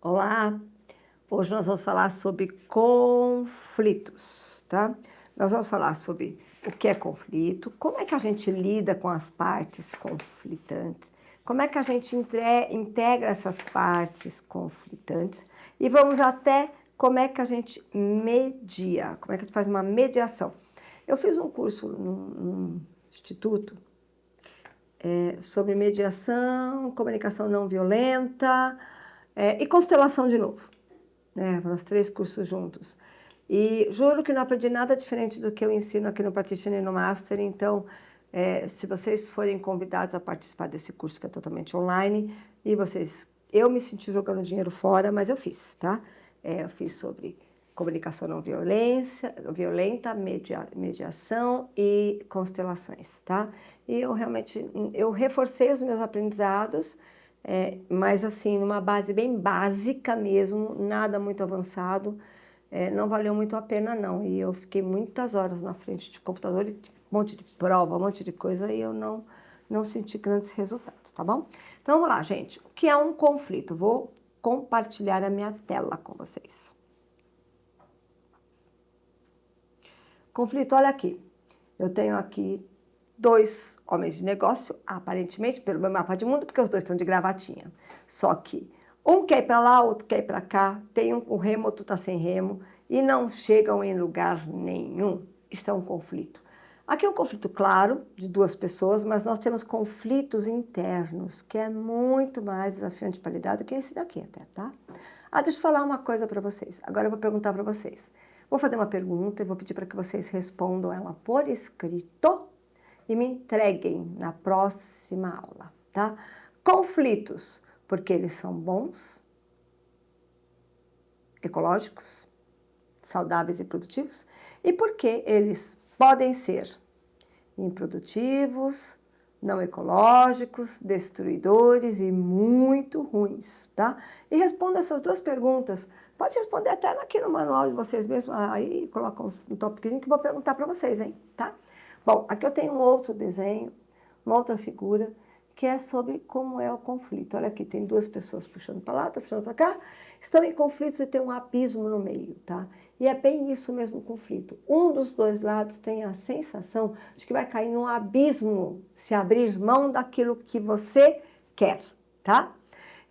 Olá, hoje nós vamos falar sobre conflitos, tá? Nós vamos falar sobre o que é conflito, como é que a gente lida com as partes conflitantes, como é que a gente integra essas partes conflitantes e vamos até como é que a gente media, como é que a gente faz uma mediação. Eu fiz um curso num instituto sobre mediação, comunicação não violenta e constelação de novo. Foram os 3 cursos juntos. E juro que não aprendi nada diferente do que eu ensino aqui no Practitioner e no Master. Então, se vocês forem convidados a participar desse curso que é totalmente online, e vocês, eu me senti jogando dinheiro fora, mas eu fiz, tá? Eu fiz sobre comunicação não violenta, mediação e constelações, tá? E eu realmente, eu reforcei os meus aprendizados, mas assim, numa base bem básica mesmo, nada muito avançado, não valeu muito a pena não. E eu fiquei muitas horas na frente de computador, e um monte de prova, um monte de coisa, e eu não senti grandes resultados, tá bom? Então vamos lá, gente. O que é um conflito? Vou compartilhar a minha tela com vocês. Conflito, olha aqui. Eu tenho aqui 2 homens de negócio, aparentemente, pelo meu mapa de mundo, porque os 2 estão de gravatinha. Só que um quer ir para lá, outro quer ir para cá, tem um com remo, outro está sem remo, e não chegam em lugar nenhum. Isso é um conflito. Aqui é um conflito claro, de 2 pessoas, mas nós temos conflitos internos, que é muito mais desafiante para lidar do que esse daqui até, tá? Deixa eu falar uma coisa para vocês. Agora eu vou perguntar para vocês. Vou fazer uma pergunta e vou pedir para que vocês respondam ela por escrito e me entreguem na próxima aula, tá? Conflitos, porque eles são bons, ecológicos, saudáveis e produtivos, e porque eles podem ser improdutivos, não ecológicos, destruidores e muito ruins, tá? E responda essas 2 perguntas. Pode responder até aqui no manual de vocês mesmos, aí coloca um tópicozinho que eu vou perguntar para vocês, hein, tá? Bom, aqui eu tenho um outro desenho, uma outra figura, que é sobre como é o conflito. Olha aqui, tem 2 pessoas puxando para lá, outra puxando para cá, estão em conflitos e tem um abismo no meio, tá? E é bem isso mesmo o conflito. Um dos 2 lados tem a sensação de que vai cair num abismo se abrir mão daquilo que você quer, tá?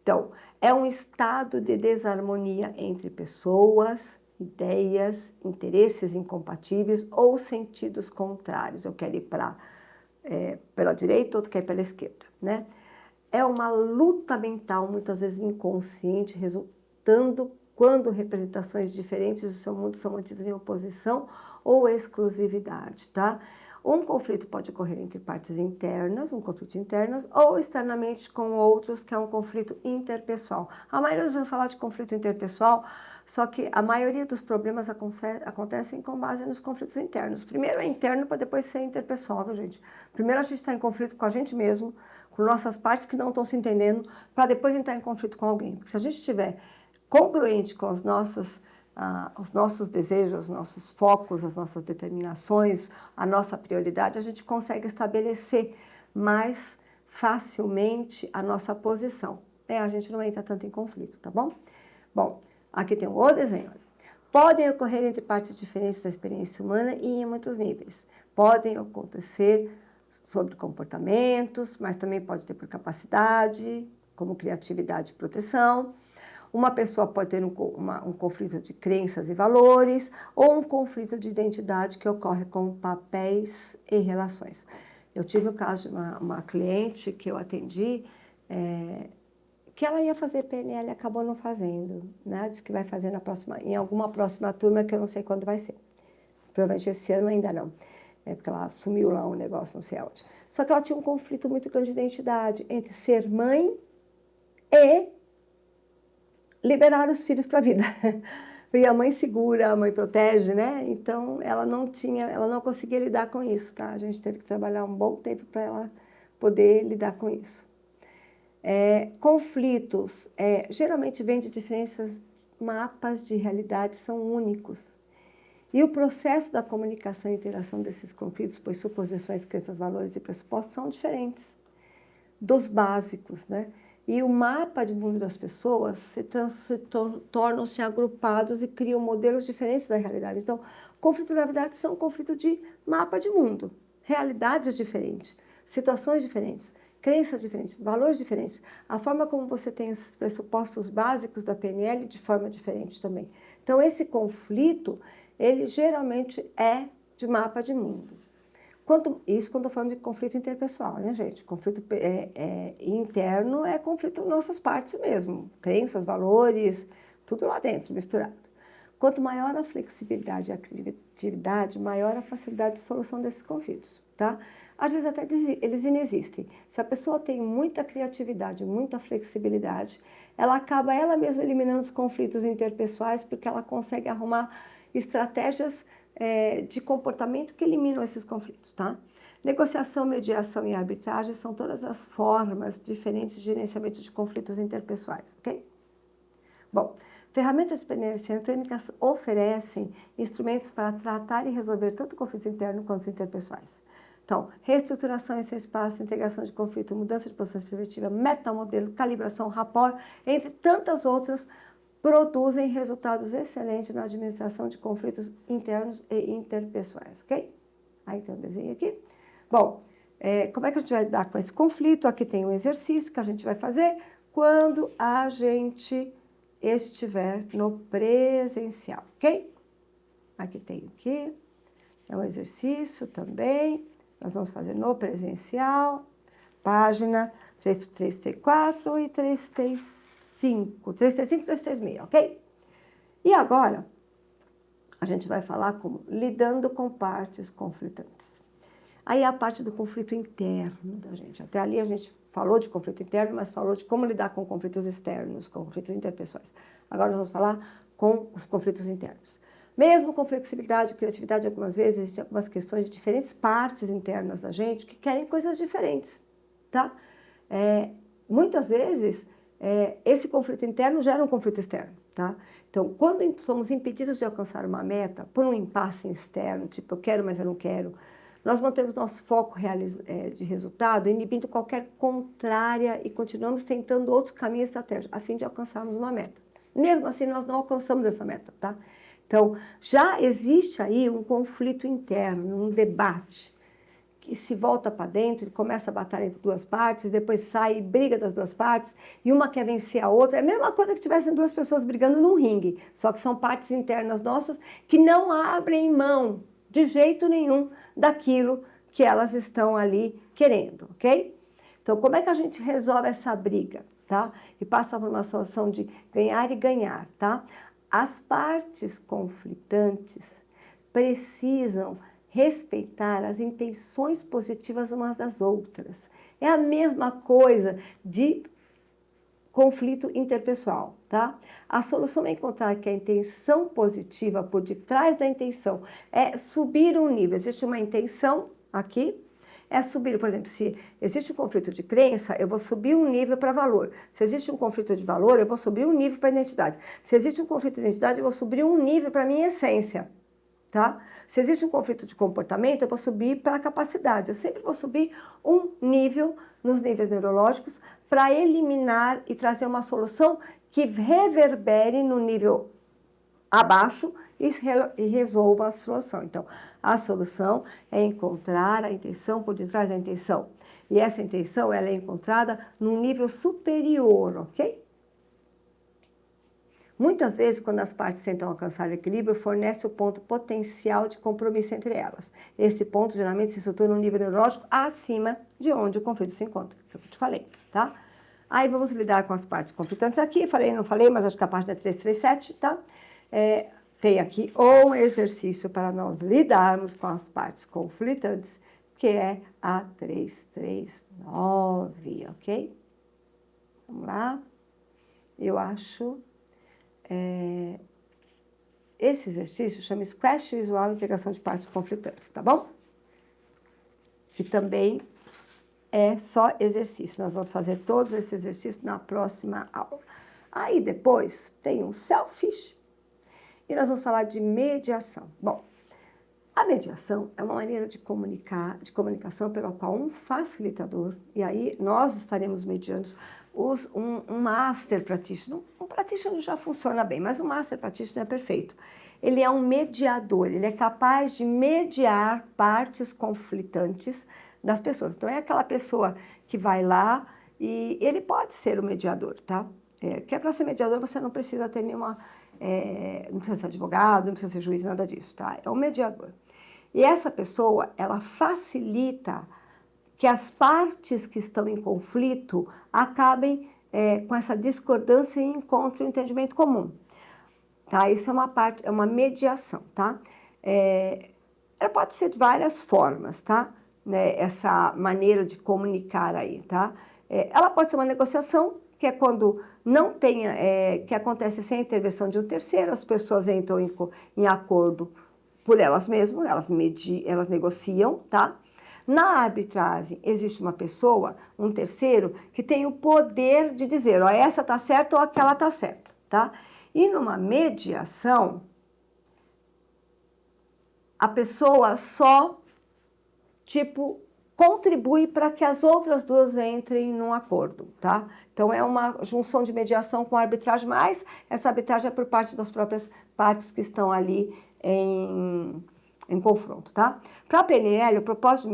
Então, é um estado de desarmonia entre pessoas, ideias, interesses incompatíveis ou sentidos contrários. Eu quero ir pela direita, outro quer ir pela esquerda, né? É uma luta mental, muitas vezes inconsciente, resultando quando representações diferentes do seu mundo são mantidas em oposição ou exclusividade, tá? Um conflito pode ocorrer entre partes internas, um conflito internas, ou externamente com outros, que é um conflito interpessoal. A maioria das vezes falar de conflito interpessoal, só que a maioria dos problemas acontecem com base nos conflitos internos. Primeiro é interno para depois ser interpessoal, viu, gente? Primeiro a gente está em conflito com a gente mesmo, com nossas partes que não estão se entendendo, para depois entrar em conflito com alguém. Porque se a gente estiver congruente com os nossos desejos, os nossos focos, as nossas determinações, a nossa prioridade, a gente consegue estabelecer mais facilmente a nossa posição. A gente não entra tanto em conflito, tá bom? Bom, aqui tem um outro desenho. Podem ocorrer entre partes diferentes da experiência humana e em muitos níveis. Podem acontecer sobre comportamentos, mas também pode ter por capacidade, como criatividade e proteção. Uma pessoa pode ter um conflito de crenças e valores ou um conflito de identidade que ocorre com papéis e relações. Eu tive o caso de uma cliente que eu atendi, que ela ia fazer PNL e acabou não fazendo, né? Diz que vai fazer em alguma próxima turma, que eu não sei quando vai ser. Provavelmente esse ano ainda não, porque ela assumiu lá um negócio, não sei aonde. Só que ela tinha um conflito muito grande de identidade entre ser mãe e liberar os filhos para a vida. E a mãe segura, a mãe protege, né? Então ela não conseguia lidar com isso, tá? A gente teve que trabalhar um bom tempo para ela poder lidar com isso. Conflitos geralmente vêm de diferenças, mapas de realidade são únicos. E o processo da comunicação e interação desses conflitos, pois suposições, crenças, valores e pressupostos são diferentes dos básicos, né? e o mapa de mundo das pessoas tornam-se agrupados e criam modelos diferentes da realidade. Então, conflito, na verdade, são conflitos de mapa de mundo, realidades diferentes, situações diferentes, crenças diferentes, valores diferentes. A forma como você tem os pressupostos básicos da PNL de forma diferente também. Então, esse conflito, ele geralmente é de mapa de mundo. Isso quando eu estou falando de conflito interpessoal, né, gente? Conflito interno é conflito nossas partes mesmo, crenças, valores, tudo lá dentro, misturado. Quanto maior a flexibilidade e a criatividade, maior a facilidade de solução desses conflitos, tá? Às vezes até eles inexistem. Se a pessoa tem muita criatividade, muita flexibilidade, ela acaba ela mesma eliminando os conflitos interpessoais porque ela consegue arrumar estratégias de comportamento que eliminam esses conflitos, tá? Negociação, mediação e arbitragem são todas as formas diferentes de gerenciamento de conflitos interpessoais, ok? Bom, ferramentas de PNL sistêmicas oferecem instrumentos para tratar e resolver tanto conflitos internos quanto os interpessoais. Então, reestruturação em seu espaço, integração de conflito, mudança de posição perspectiva, metamodelo, calibração, rapport, entre tantas outras, produzem resultados excelentes na administração de conflitos internos e interpessoais, ok? Aí tem um desenho aqui. Bom, como é que a gente vai lidar com esse conflito? Aqui tem um exercício que a gente vai fazer quando a gente estiver no presencial, ok? Aqui tem aqui, é um exercício também, nós vamos fazer no presencial, página 334 e 335, 335 e 336, ok? E agora, a gente vai falar como lidando com partes conflitantes. Aí é a parte do conflito interno da gente. Até ali a gente falou de conflito interno, mas falou de como lidar com conflitos externos, com conflitos interpessoais. Agora nós vamos falar com os conflitos internos. Mesmo com flexibilidade e criatividade, algumas vezes existem algumas questões de diferentes partes internas da gente que querem coisas diferentes, tá? Muitas vezes, esse conflito interno gera um conflito externo, tá? Então, quando somos impedidos de alcançar uma meta por um impasse externo, tipo, eu quero, mas eu não quero, nós mantemos nosso foco de resultado, inibindo qualquer contrária e continuamos tentando outros caminhos estratégicos, a fim de alcançarmos uma meta. Mesmo assim, nós não alcançamos essa meta, tá? Então, já existe aí um conflito interno, um debate, que se volta para dentro e começa a batalhar entre duas partes, depois sai e briga das duas partes, e uma quer vencer a outra. É a mesma coisa que tivessem duas pessoas brigando num ringue, só que são partes internas nossas que não abrem mão de jeito nenhum daquilo que elas estão ali querendo, ok? Então, como é que a gente resolve essa briga, tá? E passa por uma solução de ganhar e ganhar, tá? As partes conflitantes precisam respeitar as intenções positivas umas das outras. É a mesma coisa de conflito interpessoal, tá? A solução é encontrar que a intenção positiva por detrás da intenção é subir um nível. Existe uma intenção aqui, é subir, por exemplo, se existe um conflito de crença, eu vou subir um nível para valor. Se existe um conflito de valor, eu vou subir um nível para identidade. Se existe um conflito de identidade, eu vou subir um nível para minha essência, tá? Se existe um conflito de comportamento, eu vou subir para a capacidade. Eu sempre vou subir um nível nos níveis neurológicos para eliminar e trazer uma solução que reverbere no nível abaixo e resolva a solução. Então, a solução é encontrar a intenção por detrás da intenção. E essa intenção, ela é encontrada num nível superior, ok? Muitas vezes, quando as partes tentam alcançar o equilíbrio, fornece o ponto potencial de compromisso entre elas. Esse ponto, geralmente, se situa num nível neurológico acima de onde o conflito se encontra, que eu te falei, tá? Aí, vamos lidar com as partes conflitantes aqui. Falei, não falei, mas acho que a página é 337, tá? Tem aqui um exercício para nós lidarmos com as partes conflitantes, que é a 339, ok? Vamos lá. Eu acho... esse exercício chama Squash Visual Integração de Partes Conflitantes, tá bom? Que também é só exercício. Nós vamos fazer todos esses exercícios na próxima aula. Aí depois tem um selfish e nós vamos falar de mediação. Bom, a mediação é uma maneira de comunicação pela qual um facilitador, e aí nós estaremos mediando, um Master Practitioner, um Practitioner já funciona bem, mas um Master Practitioner é perfeito. Ele é um mediador, ele é capaz de mediar partes conflitantes das pessoas. Então, é aquela pessoa que vai lá e ele pode ser o mediador, tá? Que para ser mediador você não precisa ter nenhuma... não precisa ser advogado, não precisa ser juiz, nada disso, tá? É um mediador. E essa pessoa, ela facilita que as partes que estão em conflito acabem com essa discordância e encontrem um entendimento comum. Tá? Isso é uma parte, é uma mediação, tá? Ela pode ser de várias formas, tá? Né? Essa maneira de comunicar aí, tá? Ela pode ser uma negociação, que é quando não tenha, que acontece sem a intervenção de um terceiro, as pessoas entram em acordo por elas mesmas, elas negociam, tá? Na arbitragem, existe uma pessoa, um terceiro, que tem o poder de dizer, ó, essa tá certa ou aquela tá certa, tá? E numa mediação, a pessoa só, tipo, contribui para que as outras duas entrem num acordo, tá? Então, é uma junção de mediação com arbitragem, mas essa arbitragem é por parte das próprias partes que estão ali em confronto, tá? Para a PNL, o propósito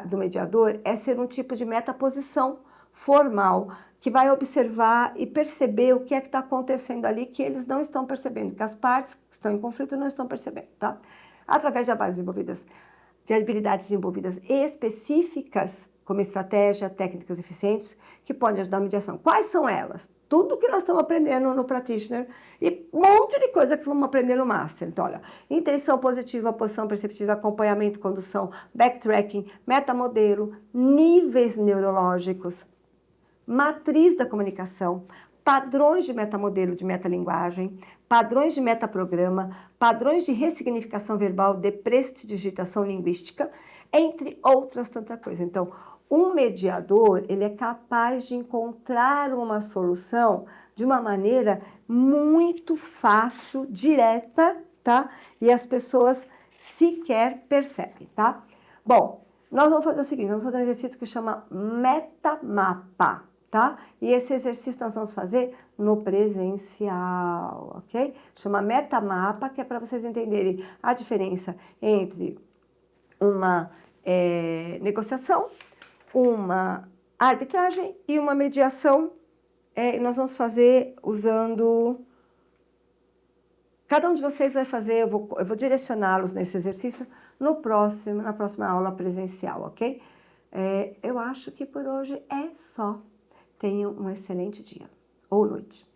do mediador é ser um tipo de metaposição formal, que vai observar e perceber o que é que está acontecendo ali, que eles não estão percebendo, que as partes que estão em conflito não estão percebendo, tá? Através de habilidades desenvolvidas específicas, como estratégia, técnicas eficientes, que podem ajudar a mediação. Quais são elas? Tudo que nós estamos aprendendo no Practitioner e um monte de coisa que vamos aprender no Master. Então, olha, intenção positiva, posição perceptiva, acompanhamento, condução, backtracking, metamodelo, níveis neurológicos, matriz da comunicação, padrões de metamodelo de metalinguagem, padrões de metaprograma, padrões de ressignificação verbal, de prestidigitação linguística, entre outras tantas coisas. Então, um mediador, ele é capaz de encontrar uma solução de uma maneira muito fácil, direta, tá? E as pessoas sequer percebem, tá? Bom, nós vamos fazer o seguinte, vamos fazer um exercício que chama metamapa, tá? E esse exercício nós vamos fazer no presencial, ok? Chama metamapa, que é para vocês entenderem a diferença entre uma negociação, uma arbitragem e uma mediação. Nós vamos fazer usando... Cada um de vocês vai fazer, eu vou direcioná-los nesse exercício na próxima aula presencial, ok? Eu acho que por hoje é só. Tenham um excelente dia ou noite.